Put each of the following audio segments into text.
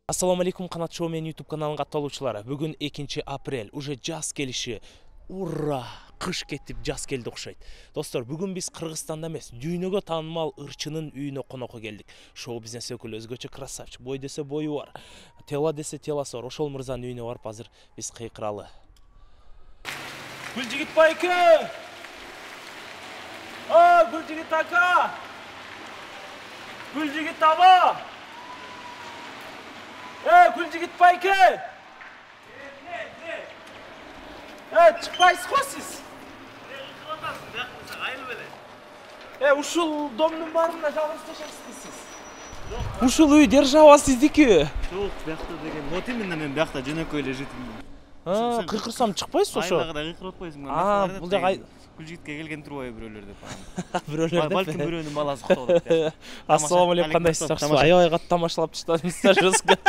Ассаламу алейкум, канат шоу мен YouTube каналын катталуучулары. Бүгүн 2 апрель, уже жаз келиши. Ура! Кыш кетип жаз келди окшойт. Достор, бүгүн биз Кыргызстанда эмес, дүйнөгө таанымал ырчынын үйүнө конокко келдик. Шоу бизнес өкүлү, өзгөчө красавчик, бой десе бою бар, тела десе теласы бар. Ошол мырзанын үйүнө барып азыр биз кыйкыралы. Гүлжигит байке! Гүлжигит ака! Гүлжигит аба! Гүлжигит байке! Чыкпайсыз го сиз? Ушул домдун баарында жалгыз жашайсызбы сиз? Ушул үй держава сиздики? Жок, биякта деген. Вот именно мен биякта жөнөкөй эле жытым. Кыйкырсам чыкпайсыз ошо? Айлагыда кыйкырып атпайсыңбы? Бул жак Гүлжигитке келген турбайбы бирөөлөр деп. бирөөлөр деп. Балким бирөөнүн баласы уктап атат. Ассаламу алейкум, кандайсыз? Жакшысызбы? Аябай катты тамашалап таштадыңыздар жозго.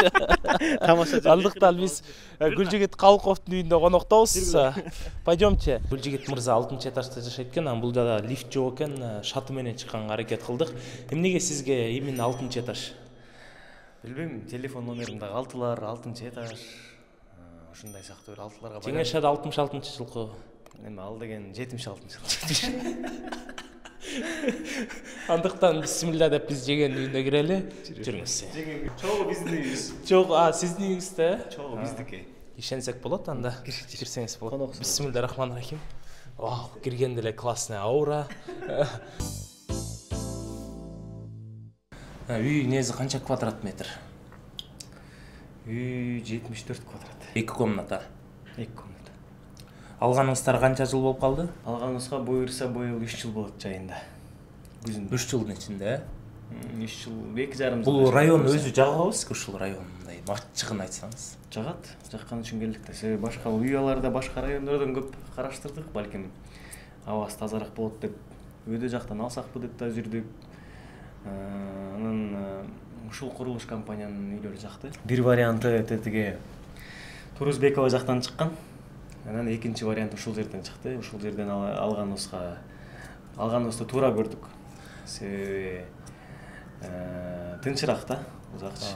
Тамаша. Андыктан биз Гүлжигит Калыковдун үйүндө коноктобуз. Пойдемте. Гүлжигит мырза 6-этажда жашайт экен, анан бул жада лифт жок экен, шаты менен чыкканга аракет кылдык. Эмнеге сизге именно 6-этаж? Билбейм, телефон номеринде 6-этаж. Ушундай сактуу бир 6-ларга бар. Жеңешада 66-жылкы. Эми ал деген 76-жыл. Андыктан бисмилля деп биз жеңенин үйүнө кирели. Жүрүңүз. Чогуу биздин үйүбүз. Жок, сиздин үйүңүздө? Чогуу биздики. Ишенсек болот анда. Кирсеңиз болот. Коноксуз. Бисмиллахиррахманиррахим. Киргенде эле классный аура. Үй негизи канча квадрат метр? Үй 74 квадрат. 2 комната. 2 комната. Алганыңыздар канча жыл болуп калды? Алганыбызга буюрса быйыл 3 жыл болот жайында. Күзүндө. 3 жылдын ичинде, 3 жыл, 2,5 жыл. Бул район өзү жагабызбы? Ушул райондой ачыгын айтсаңыз. Жагат. Жаккан үчүн келдик да. Себеби башка үй аларда башка райондордон көп караштырдык. Балким абасы тазараак болот деп өйдө жактан алсакпы деп да жүрдүк. Анан ушул курулуш компаниянын үйлөрү жакты. Бир варианты тетиге Турузбекова жактан чыккан. Анан экинчи вариант ушул жерден чыкты. Ушул жерден алганыбызды туура көрдүк. Себеби тынчыраак да, бул жакчы.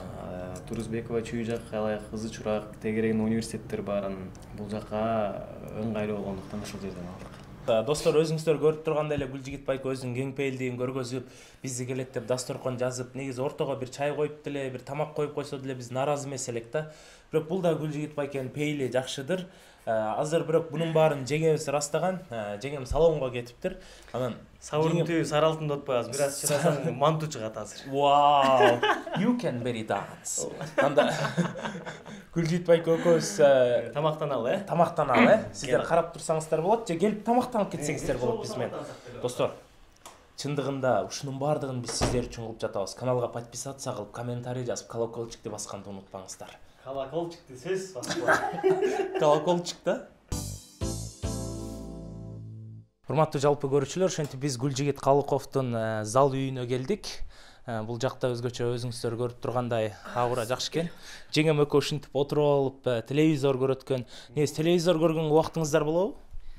Турузбекова чүй жак, алаяк ызы-чурак, тегерегинде университеттер бар. Анан бул жакка ыңгайлуу болгондуктан ушул жерден алдык. Достор, өзүңүздөр көрүп тургандай эле Гүлжигит байке өзүнүн кеңпейилдигин көргөзүп, бизди келет деп дасторкон жазып, негизи ортого бир чай коюп деле, бир тамак коюп койсо деле биз нааразы эмес элек да. Бирок бул да Гүлжигит байкенин пейили жакшыдыр. Азыр бирок бунун баарын жеңебиз ырастаган. Жеңем салонго кетиптир. Анан Сабырдын түбү сары алтын деп атпайбыз. Бир аз чыгасаң манту чыгат азыр. Wow, you can very dance. Анда Гүлжигит байке экөөбүз Тамактаналы, тамактаналы. Сиздер карап турсаңыздар болот, же келип тамактанып кетсеңиздер болот биз менен. Достор, чындыгында ушунун баардыгын биз сиздер үчүн кылып жатабыз. Каналга подписаться кылып, комментарий жазып, колокольчикти басканды унутпаңыздар. Колокольчикти сөз баскыла. Колокольчик да? Урматтуу жалпы көрүүчүлөр, ошентип биз Гүлжигит Калыковдун зал үйүнө келдик. Бул жакта өзгөчө өзүңүздөр көрүп тургандай аура жакшы экен. Жеңем экөө ушинтип отуруп алып, телевизор көрөт экен. Негизи телевизор көргөн убактыңыздар болобу?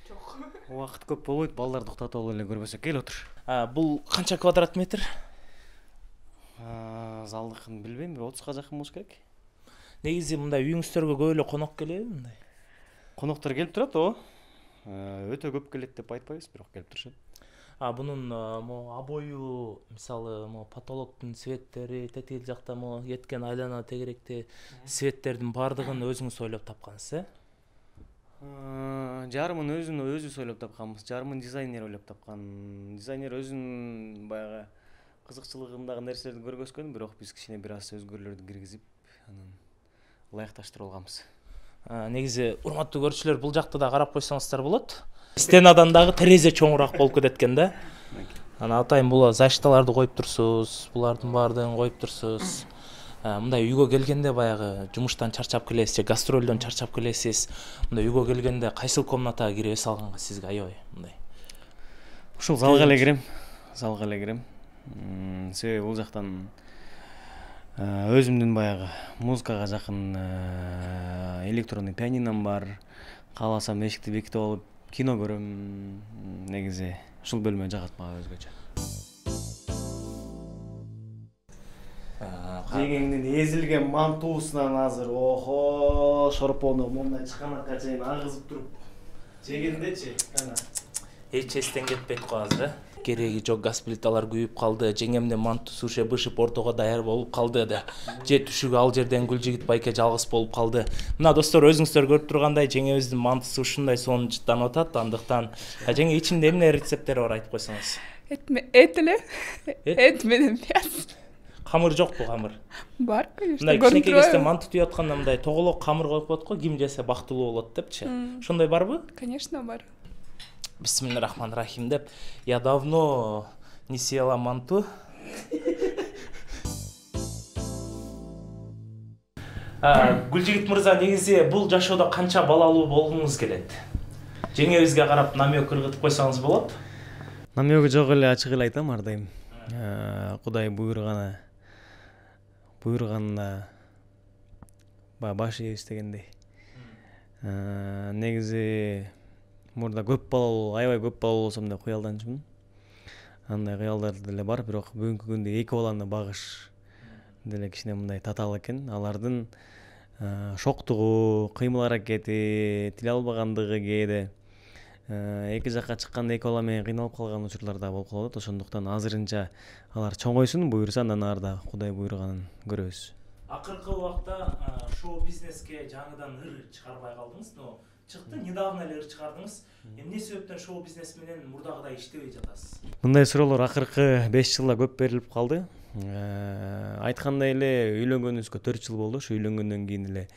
Жок. Убакыт көп болбойт, балдарды уктатып алып эле көрбөсөк. Кел отур. Бул канча квадрат метр? Залдыкын билбейм, 30га жакын болуш керек. Негизи мындай үйүңүздөргө көп эле конок келеби мындай? Коноктор келип турат, о. Өтө көп келет деп айтпайбыз, бирок келип турушат. Бунун обою, мисалы, потолоктун светтери, тетил жакта кеткен айлана тегеректи светтердин баардыгын өзүңүз ойлоп тапкансыз, Жарымын өзүбүз ойлоп тапканбыз. Жарымын дизайнер ойлоп тапкан. Дизайнер өзүнүн баягы кызыкчылыгындагы нерселерди көргөзгөн, бирок биз кичине бир аз өзгөрүүлөрдү киргизип, анан ылайыкташтырып алганбыз. Негизи, урматтуу көрүүчүлөр, бул жакта да карап койсоңуздар болот. Стенадан дагы терезе чоңураак болуп кетет экен да. Анан атайын бул защиталарды коюп турсуз, булардын баардыгын коюп турсуз. Мындай үйгө келгенде баягы жумуштан чарчап келесиз, же гастролдон чарчап келесиз. Мындай үйгө келгенде кайсыл комнатага кире салганга сизге аябай мындай. Ушул залга эле кирем. Себеби бул жактан өзүмдүн баягы музыкага жакын электронный пианинам бар. Кааласам эшикти бекитип алып кино көрөм. Негизи ушул бөлмө жагат мага өзгөчө. жеңеңдин эзилген мантуусунан азыр охо шорпону мындай чыканакка чейин агызып туруп жегендечи ана эч эстен кетпейт го азыр кереги жок, газ плиталар күйүп калды, жеңемдин мантуусу уже бышып ортого даяр болуп калды да. Же түшүгү ал жерден Гүлжигит байке жалгыз болуп калды. Мына достор, өзүңүздөр көрүп тургандай жеңебиздин мантуусу ушундай сонун жыттанып атат. Андыктан жеңе ичинде эмне рецепттери бар айтып койсоңуз. Эт эле. Эт менен пияз. Камыр жокпу, камыр? Бар, конечно. Мындай кичинекей кезде манту түйүп атканда мындай тоголок камыр коюп коет го, ким жесе бактылуу болот депчи. Ошондой барбы? Конечно, бар. Бисмиллахиррахманиррахим деп. Я давно не съела манту. Гүлжигит мырза, негизи бул жашоодо канча балалуу болгуңуз келет? Жеңебизге карап намек ыргытып койсоңуз болот? намёгу жок эле, ачык эле айтам ар дайым. Кудай буйруганына баш ийебиз дегендей. Негизи мурда көп балалуу, аябай көп балалуу болсом деп кыялданчумун. Андай кыялдар деле бар, бирок бүгүнкү күндө 2 баланы багыш деле кичине мындай татаал экен. Алардын шоктугу, кыймыл аракети, тил албагандыгы кээде эки жакка чыкканда 2 бала менен кыйналып калган учурлар да болуп калат. Ошондуктан азырынча алар чоңойсун, буйруса андан ары да Кудай буйруганын көрөбүз. Акыркы убакта шоу-бизнеске жаңыдан ыр чыгарбай калдыңыз, но чыкты, недавно эле ыр чыгардыңыз. Эмне себептен шоу-бизнес менен мурдагыдай иштебей жатасыз? Мындай суроолор акыркы 5 жылда көп берилип калды. Айткандай эле үйлөнгөнүбүзгө 4 жыл болду. Ушу үйлөнгөндөн кийин эле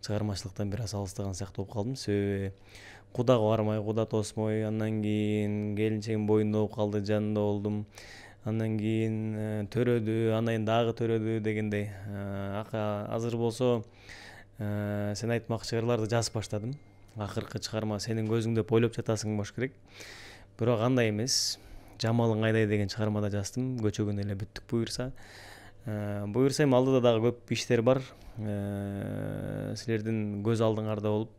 чыгармачылыктан бир аз алыстаган сыяктуу болуп калдым. Себеби кудага бармай, куда тосмой, андан кийин келинчегим боюнда болуп калды, жанында болдум. Андан кийин төрөдү, андан кийин дагы төрөдү дегендей. Азыр болсо сен айтмакчы ырларды жазып баштадым. Акыркы чыгарма сенин көзүң деп ойлоп жатасың болуш керек. Бирок андай эмес. Жамалың кайдай деген чыгармада жаздым. Көчөгөн эле бүттүк буйруса. Буйруса эми алдыда дагы көп иштер бар. Силердин көз алдыңарда болуп,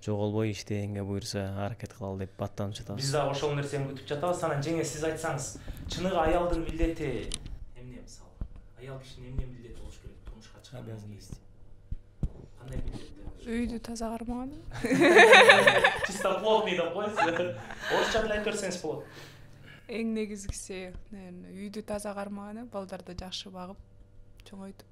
жоголбой иштегенге буйруса аракет кылалы деп баттанып жатабыз. Биз дагы ошол нерсени күтүп жатабыз. Анан жеңе сиз айтсаңыз, чыныгы аялдын милдети эмне мисалы? Аял кишинин эмне милдети болуш керек турмушка чыккандан кийин? Кандай милдеттер? Үйдү таза кармаган. Чисто плотный деп коесуз. Орусча менен айтып берсеңиз болот. Эң негизгиси, наверное, үйдү таза кармаганы, балдарды жакшы багып, чоңойтуп.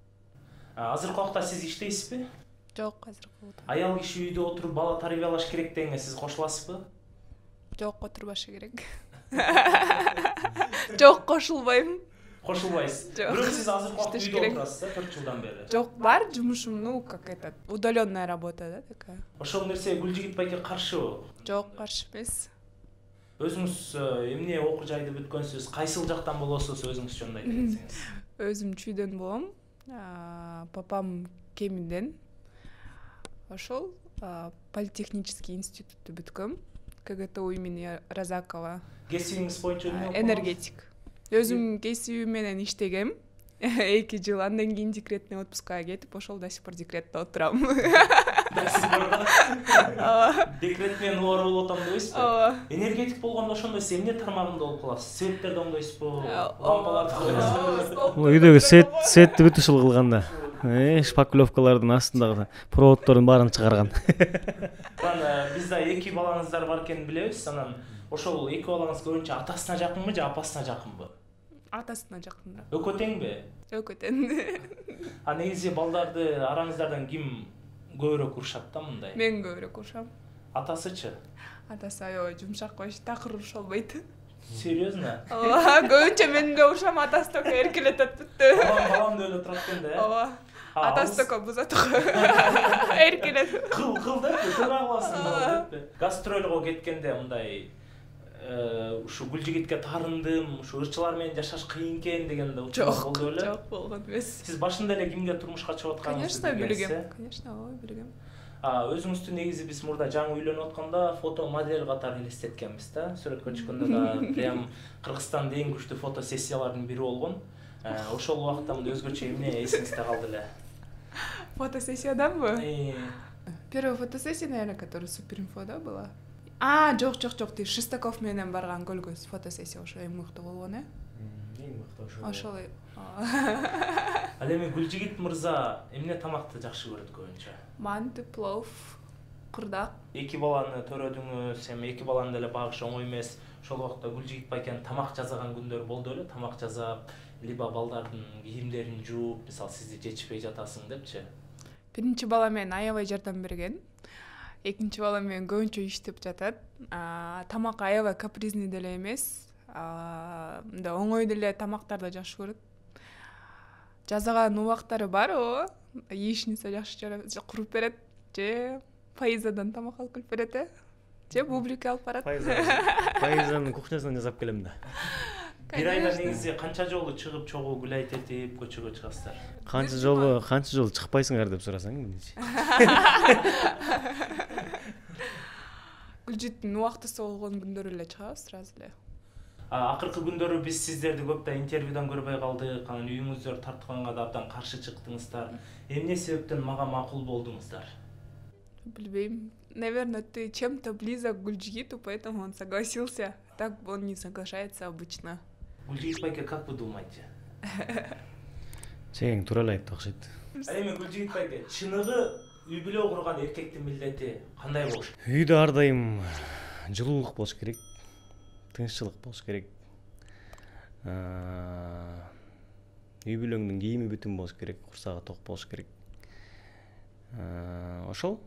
Азыркы убакта сиз иштейсизби? Жок, азыркы убакта. Аял киши үйдө отуруп бала тарбиялаш керек дегенге сиз кошуласызбы? Жок, отурбашы керек. Жок, кошулбайм. Кошулбайсыз. Бирок сиз азыркы убакта үйдө отурасыз, 4 жылдан бери. Жок, бар жумушум, ну, как это, удаленная работа, да, такая. Ошол нерсеге Гүлжигит байке каршыбы? Жок, каршы эмес. Өзүңүз эмне окуу жайды бүткөнсүз, кайсыл жактан болосуз өзүңүз жөнүндө айтып кетсеңиз. Өзүм Чүйдөн болом. Папам Кемиден. Ошол политехнический институтты бүткөм. КГТУ имени Разакова. Кесибиңиз боюнча эмне окудуңуз? Энергетик. Өзүм кесибим менен иштегем. 2 жыл, андан кийин декретный отпускка кетип, ошол до сих пор декретте отурам. Декрет менен оор болуп атам дейсизби? Ооба. Энергетик болгондо ошондо сиз эмне тармагында болуп каласыз? Светтерди оңдойсузбу? Лампаларды коесузбу? Үйдөгү сетти бүт ушул кылганда. Шпаклевкалардын астындагы проводдордун баарын чыгарган. Бизде 2 балаңыздар бар экенин билебиз. Анан ошол 2 балаңыз көбүнчө атасына жакынбы же апасына жакынбы? Атасына жакын. Экөө теңби? Экөө тең. Негизи балдарды араңыздардан ким көбүрөөк урушат да мындай? Мен көбүрөөк урушам. Атасычы? Атасы аябай жумшак коюш, такыр уруша албайт. Серьезно? Ооба, көбүнчө мен да урушам, атасы только эркелетет бүттү. Балам да эле турат экен да. Ооба. Атасы только бузат. Эркелет. Кыл деп, туура кыласың деп. Гастролго кеткенде мындай ушу Гүлжигитке тарындым, ушу ырчылар менен жашаш кыйын экен дегенде учурлар болду беле? Жок, болгон эмес. Сиз башында эле кимге турмушка чыгып атканыңызды Конечно, билгем. Конечно, ооба, билгем. Өзүңүздү негизи биз мурда жаңы үйлөнүп атканда фото модель катары элестеткенбиз да. Сүрөткө чыкканда да прям Кыргызстандын эң күчтүү фотосессияларынын бири болгон. Ошол убакта мындай өзгөчө эмне эсиңизде калды эле? Фотосессияданбы? Первая фотосессия, наверное, которая Суперинфо, да, была? Жок, тип Шестаков менен барган көлгөс фотосессия ошо эң мыкты болгон, Эң мыкты ошо. Ошол. Ал эми Гүлжигит мырза эмне тамакты жакшы көрөт көбүнчө? Манты, плов, курдак. Эки баланы төрөдүңүз, эми эки баланы деле багыш оңой эмес. Ошол убакта Гүлжигит байкенин тамак жасаган күндөр болду беле? Тамак жасап, либо балдардын кийимдерин жууп, мисалы сизди жетишпей жатасың депчи. Биринчи бала менен аябай жардам берген. Экинчи бала менен көбүнчө иштеп жатат. Тамак аябай капризный деле эмес. Мындай оңой деле тамактарды жакшы көрөт. Жасаган убактары бар, яичница жакшы куруп берет, же Фаизадан тамак алып келип берет, же бублика алып барат. Фаизанын кухнясынан жасап келем да. Бир айда негизи канча жолу чыгып чогуу гүл айтетип көчөгө чыгасыздар? Канча жолу чыкпайсыңар деп сурасаң эмнечи? Гүлжиттин убактысы болгон күндөрү эле чыгабыз сразу эле. Акыркы күндөрү биз сиздерди көп да интервьюдан көрбөй калдык. Анан үйүңүздөр тартканга да абдан каршы чыктыңыздар. Эмне себептен мага макул болдуңуздар? Билбейм. Наверное, ты чем-то близок к Гульджигиту, поэтому он согласился. Так он не соглашается обычно. Гүлжигит байке, как вы думаете? Чегең туура эле айтты окшойт. Эми Гүлжигит байке, чыныгы үй бүлө курган эркектин милдети кандай болуш керек? Үйдө ар дайым жылуулук болуш керек, тынччылык болуш керек. Үй бүлөңдүн кийими бүтүн болуш керек, курсагы ток болуш керек. Ошол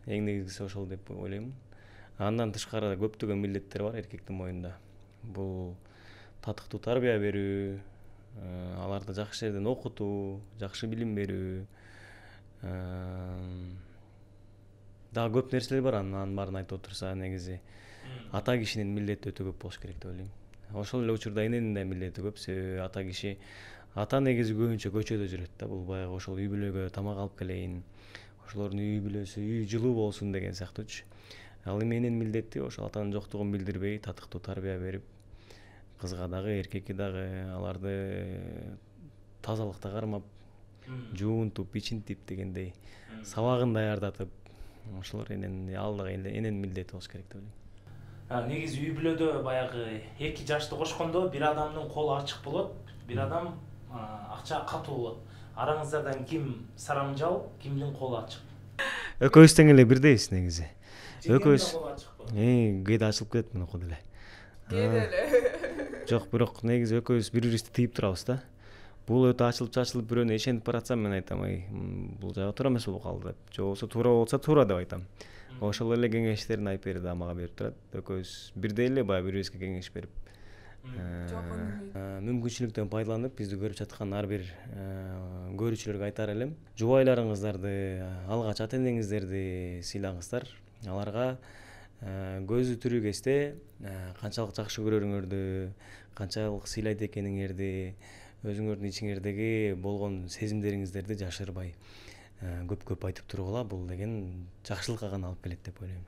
эң негизгиси ошол деп ойлойм. Андан тышкары көптөгөн милдеттер бар эркектин моюнда. Бул татыктуу тарбия берүү, аларды жакшы жерден окутуу, жакшы билим берүү. Дагы көп нерселер бар, анын баарын айтып отурса негизи ата кишинин милдети өтө көп болуш керек деп ойлойм. Ошол эле учурда эненин да милдети көп, себеби ата негизи көбүнчө көчөдө жүрөт да, бул баягы ошол үй бүлөгө тамак алып келейин, ошолордун үй бүлөсү, үй жылуу болсун деген сыяктуучу. Ал эми эненин милдети ошол атанын жоктугун билдирбей, татыктуу тарбия берип, кызга дагы, эркекке дагы аларды тазалыкта кармап, жуунтуп, ичинтип дегендей, сабагын даярдатып, ошолор эненин милдети болуш керек деп ойлойм. Негизи үй бүлөдө баягы эки жашты кошкондо бир адамдын колу ачык болот, бир адам акча катуу болот. Араңыздардан ким сарамжал, кимдин колу ачык? Экөөбүз тең эле бирдейбиз негизи. Экөөбүз колу ачыкпы? Кээде ачылып кетет мынакы деле. Кээде эле. Жок, бирок негизи экөөбүз бири-бирибизди тийип турабыз да. Бул өтө ачылып бирөөнө ишенип баратсам мен айтам, бул жагы туура эмес болуп калды деп. Же болбосо туура болсо туура деп айтам. Ошол эле кеңештерин Айпери да мага берип турат. Экөөбүз бирдей эле баягы бири-бирибизге кеңеш берип. Мүмкүнчүлүктөн пайдаланып бизди көрүп жаткан ар бир көрүүчүлөргө айтар элем, жубайларыңыздарды, алгач ата энеңиздерди сыйлагыңыздар. Аларга көзү тирүү кезде канчалык жакшы көрөрүңөрдү, канчалык сыйлайт экениңерди, өзүңөрдүн ичиңердеги болгон сезимдериңиздерди жашырбай көп айтып тургула, бул деген жакшылыкка гана алып келет деп ойлойм.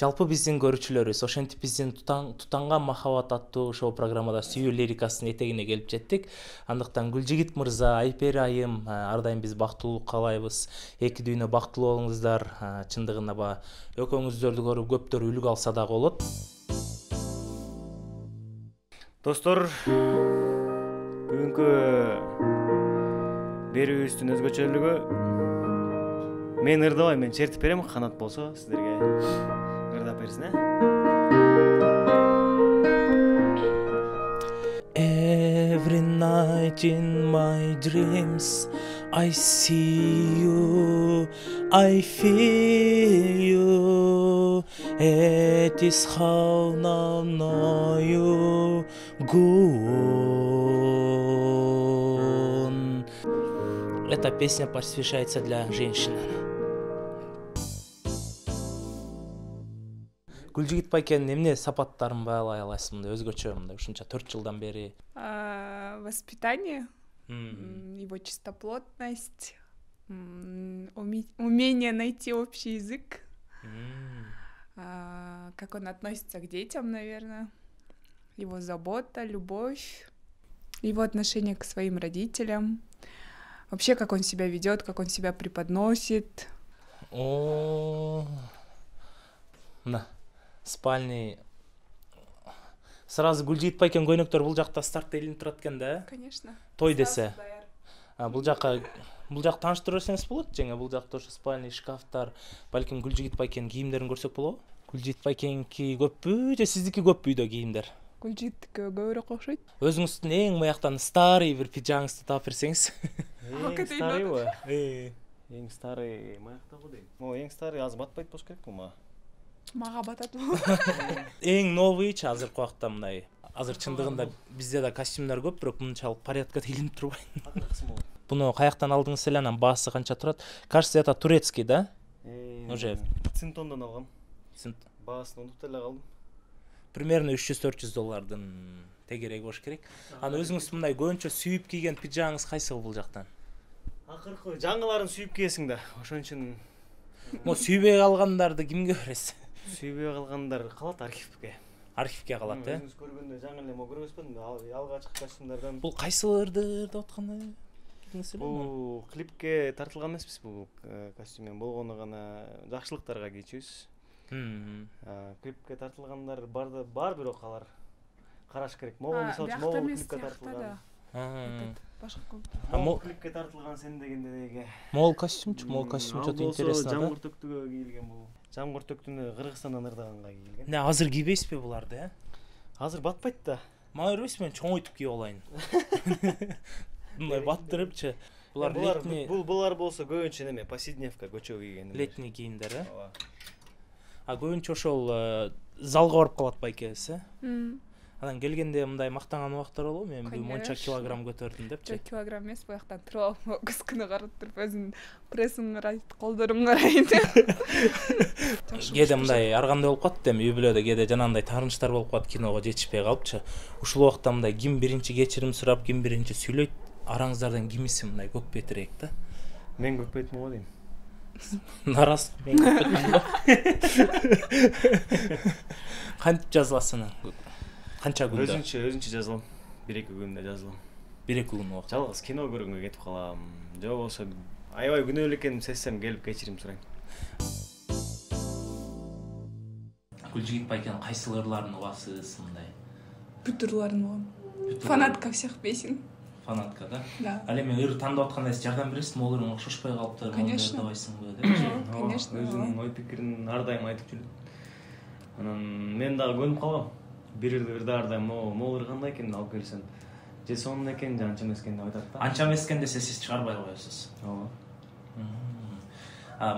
Жалпы биздин көрүүчүлөрүбүз ошентип биздин Тутанган махабат аттуу шоу программада сүйүү лирикасынын этегине келип жеттик. Андыктан Гүлжигит мырза, Айпери айым, ар дайым биз бактылуулук каалайбыз. Эки дүйнө бактылуу болуңуздар. Чындыгында экөөңүздөрдү көрүп көптөр үлгү алса дагы болот. Достор, бүгүнкү берүүбүздүн өзгөчөлүгү мен ырдабай, мен чертип берем, канат болсо сиздерге ырдап берсин, Every night in my dreams I see you, I feel you. It is how now know you gone. Эта песня посвящается для женщин. Гүлжигит байкенин эмне сапаттарын баалай аласыз мындай өзгөчө, мындай ушунча 4 жылдан бери? Воспитание, его чистоплотность, умение найти общий язык, как он относится к детям, наверное, его забота, любовь, его отношение к своим родителям, вообще как он себя ведет, как он себя преподносит. На спальный. Сразу Гүлжигит байкен көйнөктөр бул жакта старт элинип турат экен да. Конечно. Той десе. Бул жак тааныштырып берсеңиз болот. Жаңа бул жакта ошо спальный шкафтар, балким Гүлжигит байкенин кийимдерин көрсөк болобу? Гүлжигит байкеники көппү же сиздики көппү үйдө кийимдер? Гүлжигиттики көбүрөөк окшойт. Өзүңүздүн эң мыяктан старый бир пижаңыңызды таап берсеңиз. Эң старыйбы? Эң старый маяктагы дейм. Ең старый азыр батпайт болуш керек бул мага. Мага батат. Эң новыйчы азыркы убакта мындай. Азыр чындыгында бизде да костюмдар көп, бирок мынчалык порядкада илинип турбайт. Буну каяктан алдыңыз эле, анан баасы канча турат? Кажется, это турецкий, да? Уже Цинтондон алгам. Баасын унутуп эле калдым. Примерно $300-400 тегереги болуш керек. Анан өзүңүз мындай көбүнчө сүйүп кийген пижаңыңыз кайсы бул жактан? Акыркы жаңыларын сүйүп кийесиң да. Ошон үчүн Мо сүйбөй калгандарды кимге бересиз? сүйбөй калгандар калат архивке. Архивке калат, э? Өзүңүз көргөндө жаңы эле мо көрбөспүн алгачкы костюмдардан. Бул кайсыларды деп атканда? Бул клипке тартылган эмеспиз бул костюм болгону гана жакшылыктарга кийчүбүз. Клипке тартылгандар бар бирок алар караш керек. Могу мисалы үчүн могу клипке тартылган. Могу клипке тартылган сен дегенде деге. Мол костюмчу да интересно да. Жамгыр төктүгө кийилген бул. Жамгыр төктүнү Кыргызстандан ырдаганга кийилген. Не азыр кийбейсизби буларды, э? Азыр батпайт да. Мага бербейсизби, мен чоңойтуп кийип алайын. Мындай баттырыпчы. Булар летний. Булар болсо көбүнчө неме, повседневка көчөгө кийген. Летний кийимдер, э? Көбүнчө ошол залга барып калат байкебиз, э? Анан келгенде мындай мактанган убактар болобу? Мен бул монча килограмм көтөрдүм депчи. Жок, килограмм эмес, буяктан туруп алып, көз күнү карап туруп, өзүнүн прессин карайт, колдорун карайт. Кээде мындай ар кандай болуп калат эми үй бүлөдө, кээде жанагындай таарынычтар болуп калат, киного жетишпей калыпчы. Ушул убакта мындай ким биринчи кечирим сурап, ким биринчи сүйлөйт, араңыздардан кимиси мындай көк бетирээк да? Мен көк бетмин го дейм. Нарас мен көк бетмин го. Кантип жазыласың? Канча күндө? Өзүнчө жазылам. 1-2 күндө жазылам. 1-2 күн убакыт. Жалгыз кино көргөнгө кетип калам. Же болбосо аябай күнөөлүү экенин сезсем келип кечирим сурайм. Гүлжигит байкенин кайсы ырларын угасыз мындай? Бүт ырларын угам. Фанатка всех песен. Фанатка, да? Да. Ал эми ыр тандап атканда сиз жардам бересизби? Могуларың окшошпой калыптыр, Конечно. Койсуңбу деп. Конечно. Өзүнүн ой пикирин ар дайым айтып жүрөт. Анан мен дагы көнүп калгам. Бир ырда ар дайым могу ыр кандай экен алып келсем, же сонун экен, же анча эмес экен деп айтат да. Анча эмес экен десе сиз чыгарбай коесуз. Ооба.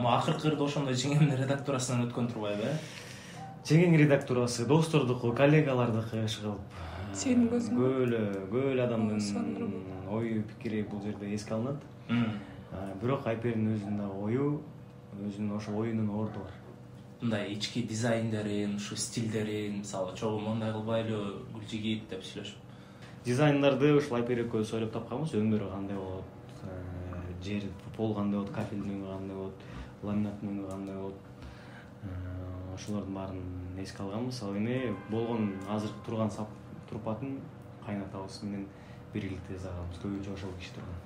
Мо акыркы ырды ошондой жеңемдин редактурасынан өткөн турбайбы, э? Жеңең редактурасы, достордуку, коллегалардыкы иш кылып. Сенин көзүң. Көп эле адамдын ою пикири бул жерде эске алынат. Бирок Айпердин өзүнүн дагы ою, өзүнүн ошо оюнун орду бар. Мындай ички дизайндерин, ушу стилдерин, мисалы, чогуу мондай кылбайлы, Гүлжигит деп сүйлөшүп. Дизайндарды ушул Айпер экөөбүз ойлоп тапканбыз, өңдөрү кандай болот, жер пол кандай болот, кафелдин өңү кандай болот, ламинаттын өңү кандай болот. Ошолордун баарын эске алганбыз. Ал эми болгон азыркы турган турпатын кайнатабыз менен биргеликте жасаганбыз. Көбүнчө ошол киши турган.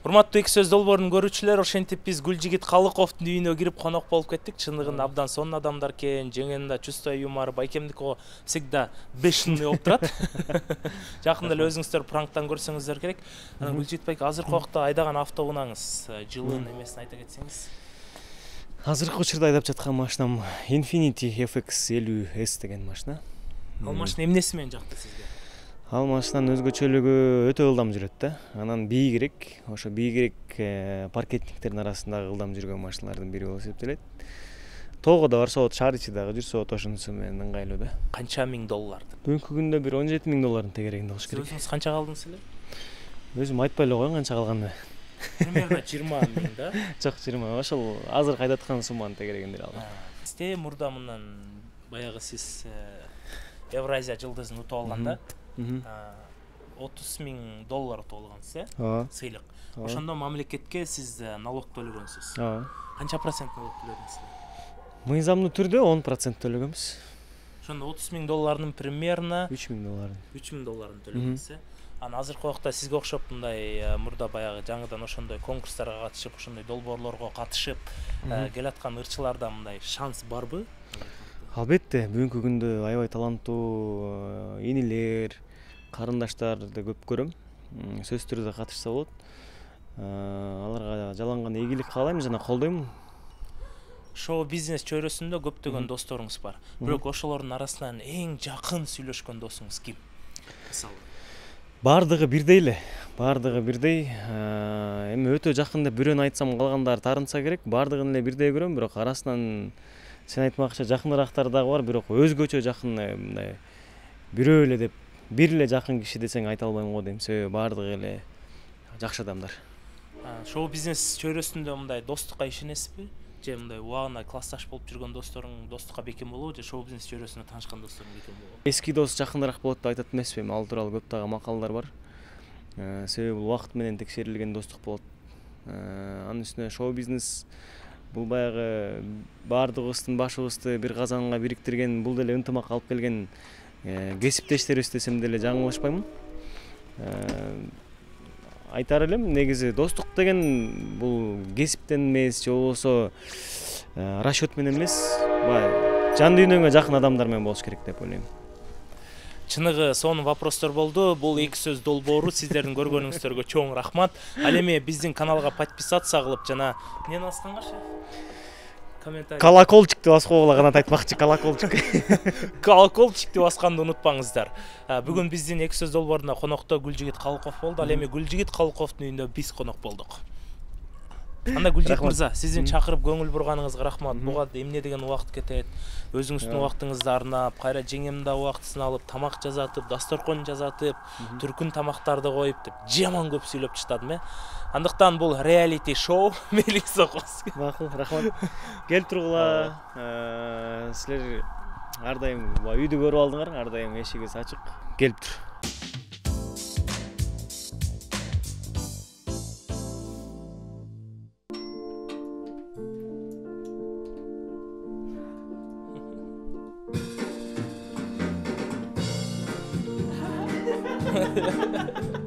Урматтуу эки сөз долбоорун көрүүчүлөр, ошентип биз Гүлжигит Калыковдун үйүнө кирип конок болуп кеттик. Чындыгында абдан сонун адамдар экен, жеңенин да чувство юмору, байкемдики всегда бешеный болуп турат. Жакында эле өзүңүздөр пранктан көрсөңүздөр керек. Анан Гүлжигит байке, азыркы убакта айдаган автоунааңыз, жылын эмесин айта кетсеңиз. Азыркы учурда айдап жаткан машинам Infiniti FX 50S деген машина. Ал машина эмнеси менен жакты сизге? Ал машинанын өзгөчөлүгү өтө ылдам жүрөт да. Анан бийигирээк, ошо бийигирээк паркетниктердин арасындагы ылдам жүргөн машиналардын бири болуп эсептелет. Тоого да барса болот, шаар ичи дагы жүрсө болот, ошонусу менен ыңгайлуу да. Канча миң доллар? Бүгүнкү күндө бир $17.000 тегерегинде болуш керек. Өзүңүз канча калдыңыз эле? Өзүм айтпай эле коеюн канча калганын. Примерно 20 миң да? Жок, 20. Ошол азыр кайдаткан сумманын тегерегинде алдым. Сизде мурда мындан баягы сиз Евразия жылдызын утуп алганда $30.000 утуп алгансыз, э? Ооба. Сыйлык. Ошондо мамлекетке сиз налог төлөгөнсүз. Ооба. Канча процент налог төлөдүңүз? Мыйзамдуу түрдө 10% төлөгөнбүз. Ошондо $30.000 примерно $3.000. $3.000 төлөдүңүз, э? Анан азыркы убакта сизге окшоп мындай мурда баягы жаңыдан ошондой конкурстарга катышып, ошондой долбоорлорго катышып келаткан ырчыларда мындай шанс барбы? Албетте, бүгүнкү күндө аябай таланттуу инилер, карындаштарды көп көрөм. сөзсүз түрдө катышса болот. Аларга жаланган ийгилик каалайм жана колдойм. Шоу бизнес чөйрөсүндө көптөгөн досторуңуз бар. Бирок ошолордун арасынан эң жакын сүйлөшкөн досуңуз ким? Мисалы. Бардыгы бирдей эле. Бардыгы бирдей. Эми өтө жакын деп бирөөнү айтсам калгандары таарынса керек. Бардыгын эле бирдей көрөм, бирок арасынан сен айтмакчы жакыныраактар дагы бар, бирок өзгөчө жакын мындай бирөө эле деп бир эле жакын киши десең айта албайм го дейм. Себеби бардыгы эле жакшы адамдар. Шоу бизнес чөйрөсүндө мындай достукка ишенесизби? Же мындай убагында классташ болуп жүргөн досторуң достукка бекем болобу, же шоу бизнес чөйрөсүндө таанышкан досторуң бекем болобу? Эски дос жакыныраак болот деп айтат эмеспи? Ал тууралуу көп дагы макалдар бар. Себеби бул убакыт менен текшерилген достук болот. Анын үстүнө шоу бизнес бул баягы баардыгыбыздын башыбызды бир казанга бириктирген, бул деле ынтымак алып келген кесиптештерибиз десем деле жаңылышпаймын. Айтар элем, негизи достук деген бул кесиптен эмес, же болбосо расчет менен эмес, баягы жан дүйнөңө жакын адамдар менен болуш керек деп ойлойм. Чыныгы сонун вопростор болду. Бул эки сөз долбоору сиздердин көргөнүңүздөргө чоң рахмат. Ал эми биздин каналга подписаться кылып жана эмнени басканга комментарий Колокольчик деп баского гана айтмакчы, колокольчик. Колокольчикти басканды унутпаңыздар. Бүгүн биздин эки сөз долбоорунда конокто Гүлжигит Калыков болду. Ал эми Гүлжигит Калыковдун үйүндө биз конок болдук. Анда Гүлжигит мырза, сиздин чакырып көңүл бурганыңызга рахмат. Буга эмне деген убакыт кетет? Өзүңүздүн убактыңызды арнап, кайра жеңемдин да убактысын алып, тамак жасатып, дасторкон жасатып, түркүн тамактарды коюп деп жаман көп сүйлөп таштадым, Андыктан бул реалити шоу Мелиса Кос. Макул, рахмат. Келип тургула. Силер ар дайым үйдү көрүп алдыңар, ар дайым эшигибиз ачык. Келип тур. Ha ha ha.